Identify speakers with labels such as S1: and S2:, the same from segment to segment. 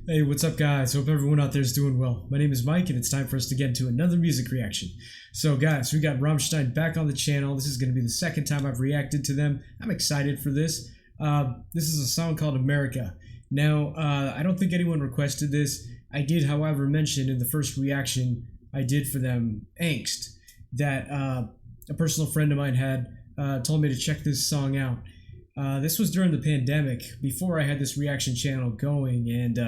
S1: Hey, what's up, guys? Hope everyone out there is doing well. My name is Mike, and it's time for us to get into another music reaction. So, guys, we got Rammstein back on the channel. This is going to be the second time I've reacted to them. I'm excited for this. This is a song called America. Now, I don't think anyone requested this. I did, however, mention in the first reaction I did for them, Angst, that a personal friend of mine had told me to check this song out. This was during the pandemic, before I had this reaction channel going, and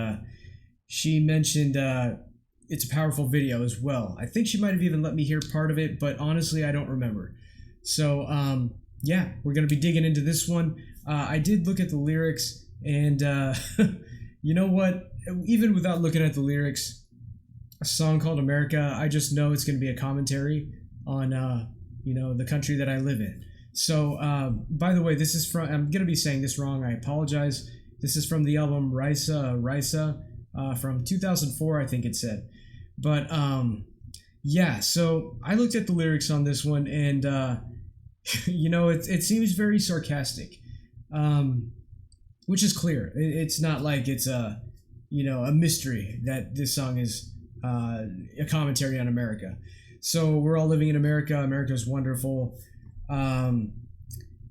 S1: she mentioned it's a powerful video as well. I think she might have even let me hear part of it, but honestly, I don't remember. So, yeah, we're going to be digging into this one. I did look at the lyrics, and you know what? Even without looking at the lyrics, a song called America, I just know it's going to be a commentary on, the country that I live in. So, by the way, this is from, I'm going to be saying this wrong, I apologize. This is from the album Reise, from 2004, I think it said. But, yeah, so I looked at the lyrics on this one, and, it seems very sarcastic, which is clear. It's not like it's a mystery that this song is a commentary on America. So we're all living in America. America's wonderful.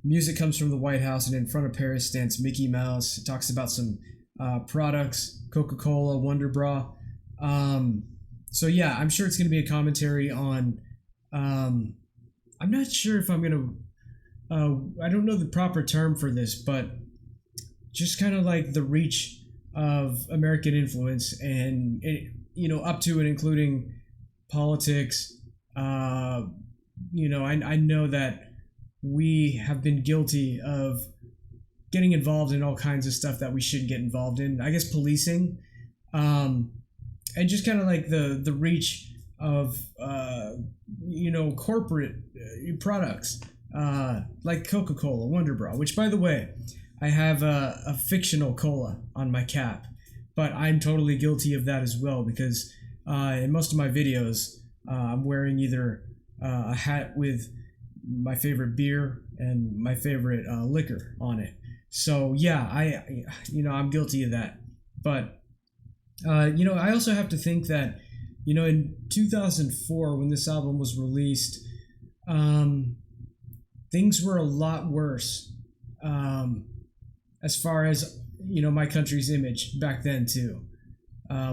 S1: Music comes from the White House, and in front of Paris stands Mickey Mouse. It talks about some products, Coca-Cola, Wonder Bra. So yeah, I'm sure it's going to be a commentary on, I'm not sure if I'm going to, I don't know the proper term for this, but just kind of like the reach of American influence and, up to and including politics. I know that we have been guilty of getting involved in all kinds of stuff that we shouldn't get involved in. I guess policing, and just kind of like the reach of corporate products like Coca-Cola, Wonder Bra. Which, by the way, I have a fictional cola on my cap, but I'm totally guilty of that as well because in most of my videos, I'm wearing either a hat with my favorite beer and my favorite liquor on it. So yeah, I'm guilty of that. But I also have to think that in 2004 when this album was released, things were a lot worse as far as my country's image back then too.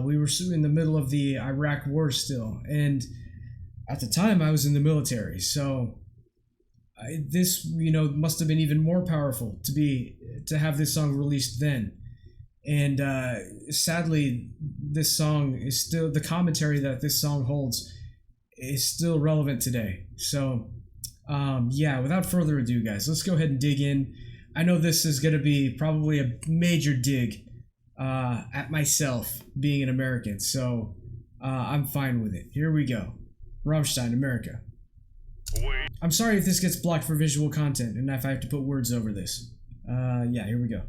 S1: We were in the middle of the Iraq War still, and at the time I was in the military, so this must have been even more powerful to have this song released then. And sadly, this song is still, the commentary that this song holds is still relevant today. So yeah, without further ado, guys, let's go ahead and dig in. I know this is going to be probably a major dig at myself being an American, so I'm fine with it. Here we go. Rammstein, America. I'm sorry if this gets blocked for visual content and if I have to put words over this. Yeah, here we go.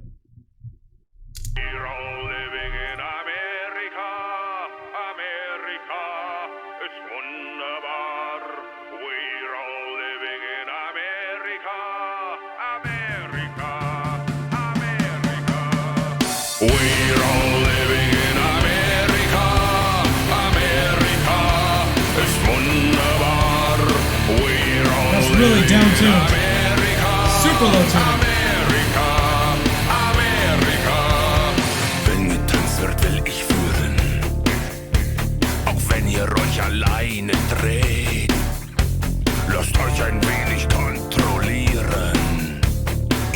S2: We're all living in America. America ist wunderbar. We're all living in America. America. America. We're all living in America. America ist wunderbar. We're all
S1: That's really down tuned. Super low tone.
S2: Alleine dreht. Lasst euch ein wenig kontrollieren.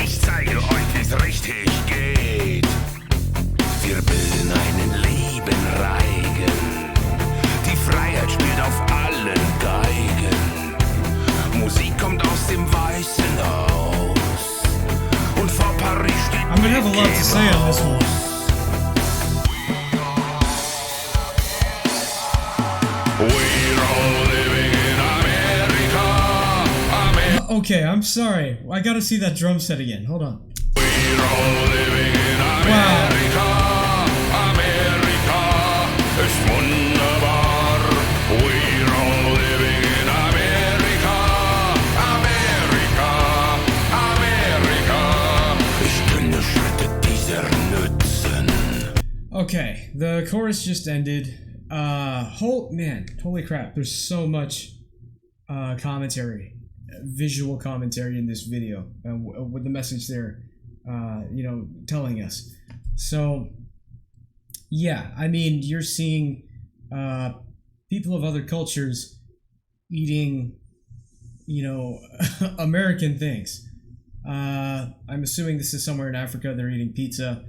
S2: Ich zeige euch, wie's richtig geht. Wir bilden einen lieben Reigen. Die Freiheit spielt auf allen Geigen. Musik kommt aus dem Weißen Haus. Und vor Paris steht
S1: I'm gonna have a lot to say on this one. Okay, I'm sorry. I gotta see that drum set again. Hold on.
S2: We're all living in America. Wow. America ist wunderbar. We're all living in America. America. America. Ich kenne Schritte dieser nützen.
S1: Okay, Okay, the chorus just ended. Holy crap! There's so much commentary, visual commentary in this video with the message they're, telling us. So, yeah, I mean, you're seeing people of other cultures eating, American things. I'm assuming this is somewhere in Africa. They're eating pizza.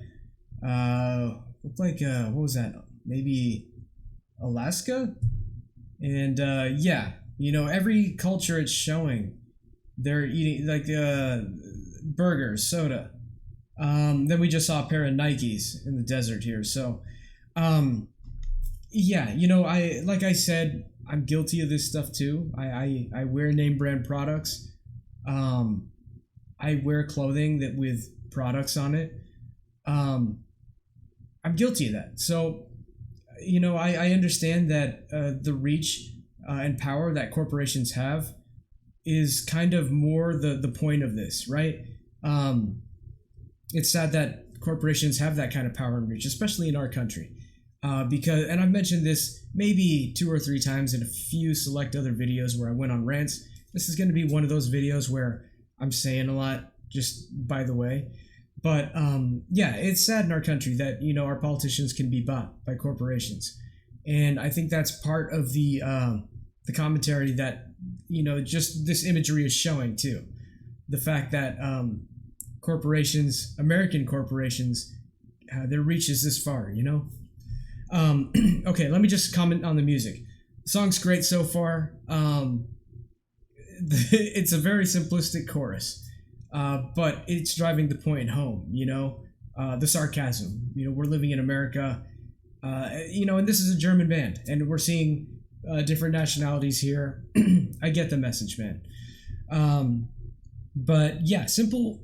S1: Looked like what was that? Maybe Alaska. And every culture it's showing, they're eating like burgers, soda. Then we just saw a pair of Nikes in the desert here. So, I like I said, I'm guilty of this stuff too. I wear name brand products. I wear clothing that with products on it. I'm guilty of that. So, I understand that the reach and power that corporations have is kind of more the point of this, right? It's sad that corporations have that kind of power and reach, especially in our country. Because, and I've mentioned this maybe 2 or 3 times in a few select other videos where I went on rants. This is going to be one of those videos where I'm saying a lot, just by the way. But it's sad in our country that our politicians can be bought by corporations, and I think that's part of the commentary that just this imagery is showing too. The fact that corporations, American corporations, their reach is this far. Okay, let me just comment on the music. The song's great so far. It's a very simplistic chorus. But it's driving the point home, the sarcasm. We're living in America, and this is a German band, and we're seeing different nationalities here. I get the message, man. But yeah, simple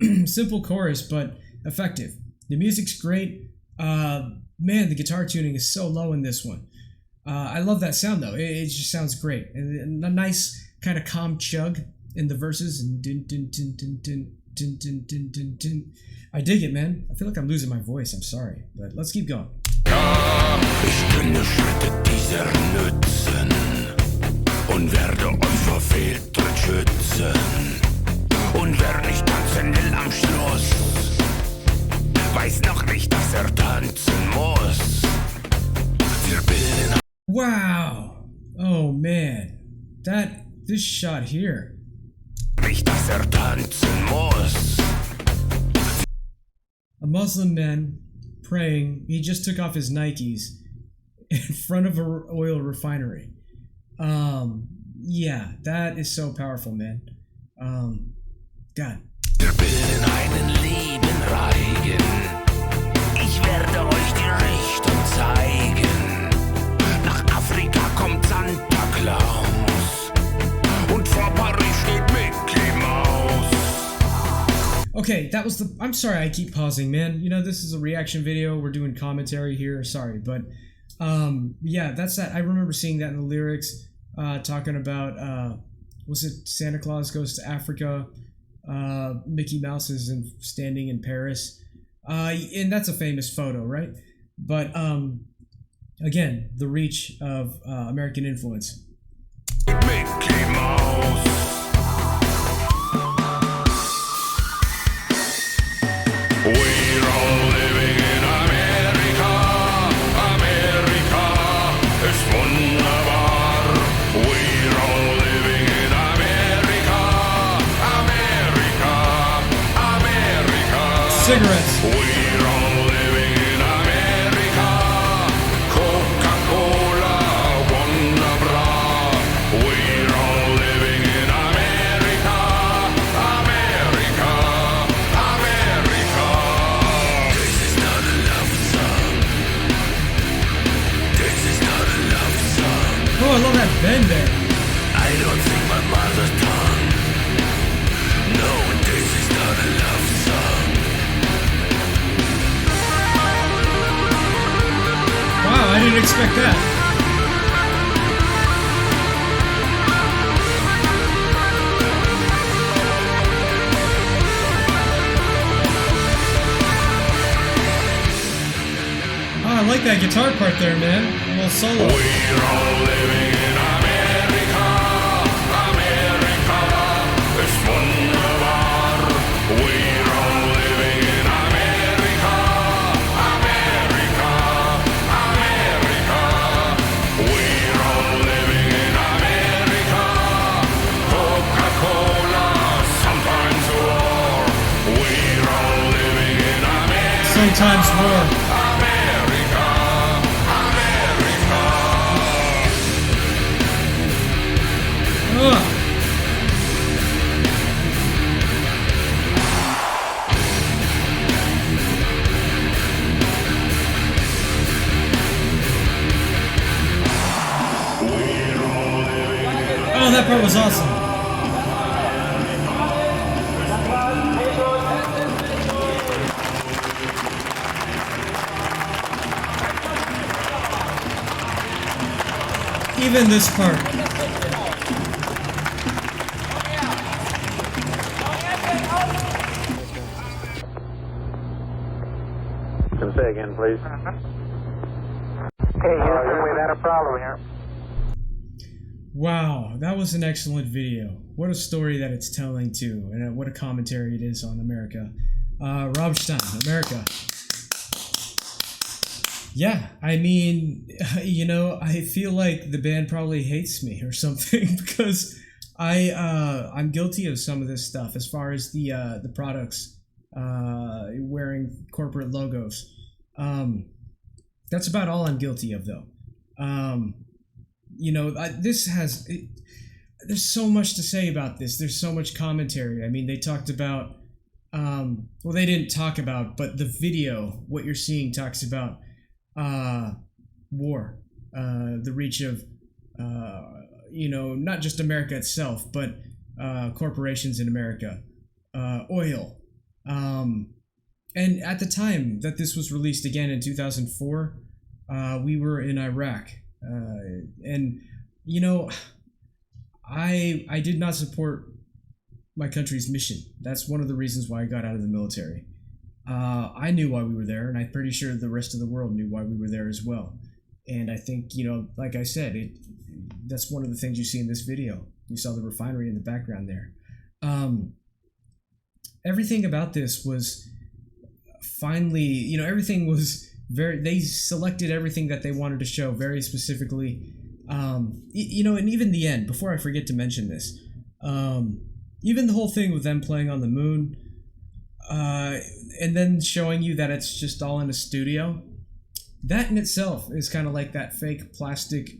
S1: chorus, but effective. The music's great. Man, the guitar tuning is so low in this one. I love that sound though. It just sounds great, and a nice kind of calm chug in the verses. And dun, dun, dun, dun, dun, dun, dun, dun, dun, dun. I dig it, man. I feel like I'm losing my voice. I'm sorry, but let's keep going.
S2: Ja, ich kenne Schritte dieser nützen und werde euch vor Fehltritt schützen. Und wer nicht tanzen will am Schluss, weiß noch nicht, dass tanzen muss. Wir bilden.
S1: Wow. Oh man, this shot here.
S2: Nicht, dass tanzen muss.
S1: A Muslim man praying. He just took off his Nikes in front of an oil refinery. Yeah, that is so powerful, man. God.
S2: Wir bilden einen lieben Reigen. Ich werde euch die Richtung zeigen. Nach Afrika kommt Santa Claus. Und vor Paris steht Mickey Mouse.
S1: Okay, that was I'm sorry I keep pausing, man. This is a reaction video. We're doing commentary here. Sorry, but yeah, that's that. I remember seeing that in the lyrics, talking about was it Santa Claus goes to Africa? Mickey Mouse is standing in Paris, and that's a famous photo, right? But again, the reach of American influence.
S2: Mickey Mouse. We're all living in America. America ist wunderbar. We're all living in America. America, America.
S1: Cigarettes.
S2: We're all living in America. Coca-Cola, wunderbar. We're all living in America. America, America. This is not a love song. This is not a love song.
S1: Oh, I love that bend there.
S2: I don't sing my mother's tongue. No, this is not a love song.
S1: Wow, I didn't expect that. Oh, I I like that guitar part there, man. A little solo.
S2: We're all living in America. America ist wunderbar. We're all living in America. America, America. We're all living in America. Coca-Cola, sometimes war. We're all living in America.
S1: Sometimes war. Ugh. Oh, that part was awesome. Even this part.
S3: Can say again, please. Hey, yes, we've had a problem here.
S1: Wow, that was an excellent video. What a story that it's telling too, and what a commentary it is on America. Rammstein, America. Yeah, I mean, I feel like the band probably hates me or something because I'm guilty of some of this stuff as far as the products wearing corporate logos. That's about all I'm guilty of, though. There's so much to say about this. There's so much commentary. I mean, they talked about, they didn't talk about, but the video, what you're seeing, talks about war, the reach of, not just America itself, but corporations in America, oil. And at the time that this was released again in 2004, we were in Iraq. And I did not support my country's mission. That's one of the reasons why I got out of the military. I knew why we were there, and I'm pretty sure the rest of the world knew why we were there as well. And I think, like I said, that's one of the things you see in this video. You saw the refinery in the background there. Everything about this was finally, everything was they selected everything that they wanted to show very specifically. And even the end, before I forget to mention this, even the whole thing with them playing on the moon, and then showing you that it's just all in a studio, that in itself is kind of like that fake plastic,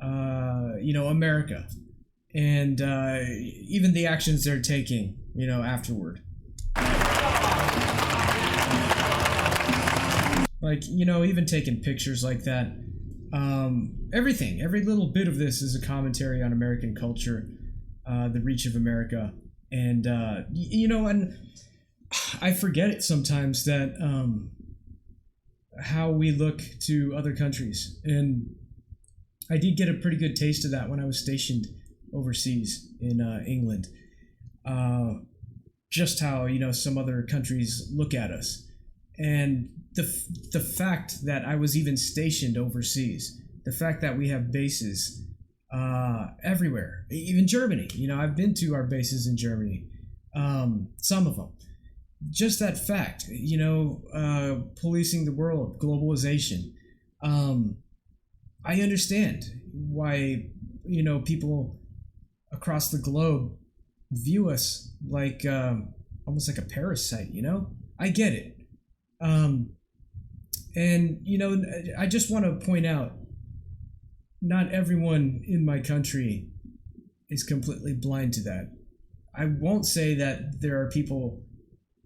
S1: America. And even the actions they're taking, afterward. Like, even taking pictures like that. Every little bit of this is a commentary on American culture, the reach of America. And, and I forget it sometimes that how we look to other countries. And I did get a pretty good taste of that when I was stationed overseas in England. Just how, some other countries look at us. And the fact that I was even stationed overseas, the fact that we have bases everywhere, even Germany. I've been to our bases in Germany, some of them. Just that fact, policing the world, globalization. I understand why, people across the globe view us like almost like a parasite, I get it. I just want to point out, not everyone in my country is completely blind to that. I won't say that there are people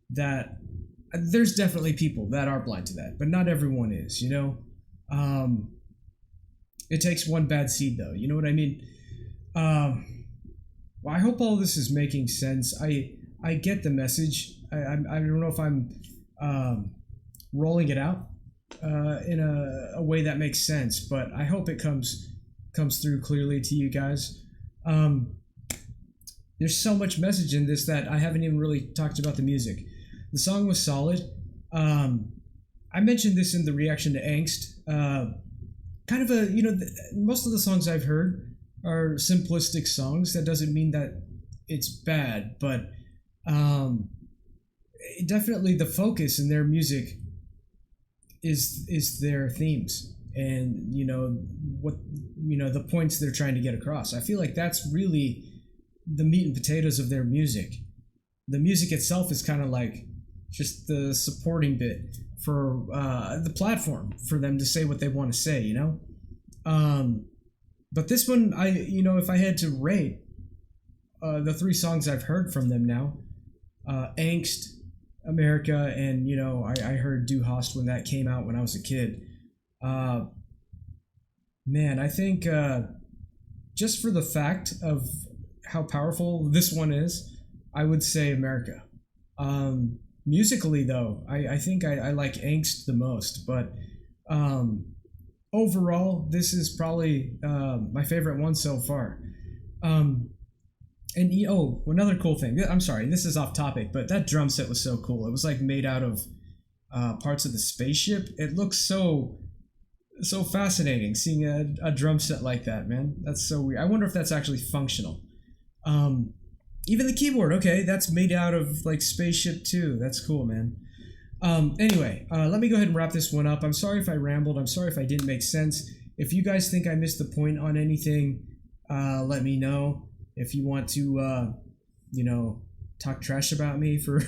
S1: that, there's definitely people that are blind to that, but not everyone is, It takes one bad seed, though, you know what I mean? Well, I hope all this is making sense. I get the message. I don't know if I'm rolling it out in a way that makes sense, but I hope it comes through clearly to you guys. There's so much message in this that I haven't even really talked about the music. The song was solid. I mentioned this in the reaction to Angst. Kind of a, most of the songs I've heard are simplistic songs. That doesn't mean that it's bad, but definitely the focus in their music is their themes and the points they're trying to get across. I feel like that's really the meat and potatoes of their music. The music itself is kind of like just the supporting bit for the platform for them to say what they want to say, but this one, if I had to rate the 3 songs I've heard from them now, Angst, America, and I heard Du Hast when that came out when I was a kid. Man, I think just for the fact of how powerful this one is, I would say America. Musically though, I think I like Angst the most, but overall this is probably my favorite one so far. And another cool thing. I'm sorry, this is off topic, but that drum set was so cool. It was like made out of parts of the spaceship. It looks so fascinating seeing a drum set like that, man. That's so weird. I wonder if that's actually functional. Even the keyboard, okay, that's made out of like spaceship too. That's cool, man. Anyway, let me go ahead and wrap this one up. I'm sorry if I rambled. I'm sorry if I didn't make sense. If you guys think I missed the point on anything, let me know. If you want to, talk trash about me for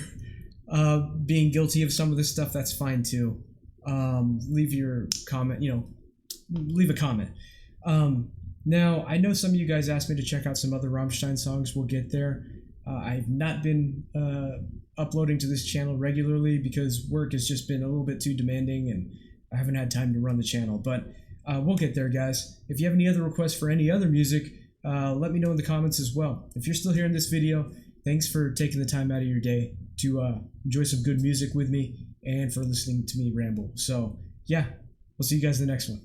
S1: being guilty of some of this stuff, that's fine too. Leave your comment, leave a comment. Now, I know some of you guys asked me to check out some other Rammstein songs. We'll get there. I've not been uploading to this channel regularly because work has just been a little bit too demanding and I haven't had time to run the channel. But we'll get there, guys. If you have any other requests for any other music, let me know in the comments as well. If you're still here in this video, thanks for taking the time out of your day to enjoy some good music with me and for listening to me ramble. So, yeah, we'll see you guys in the next one.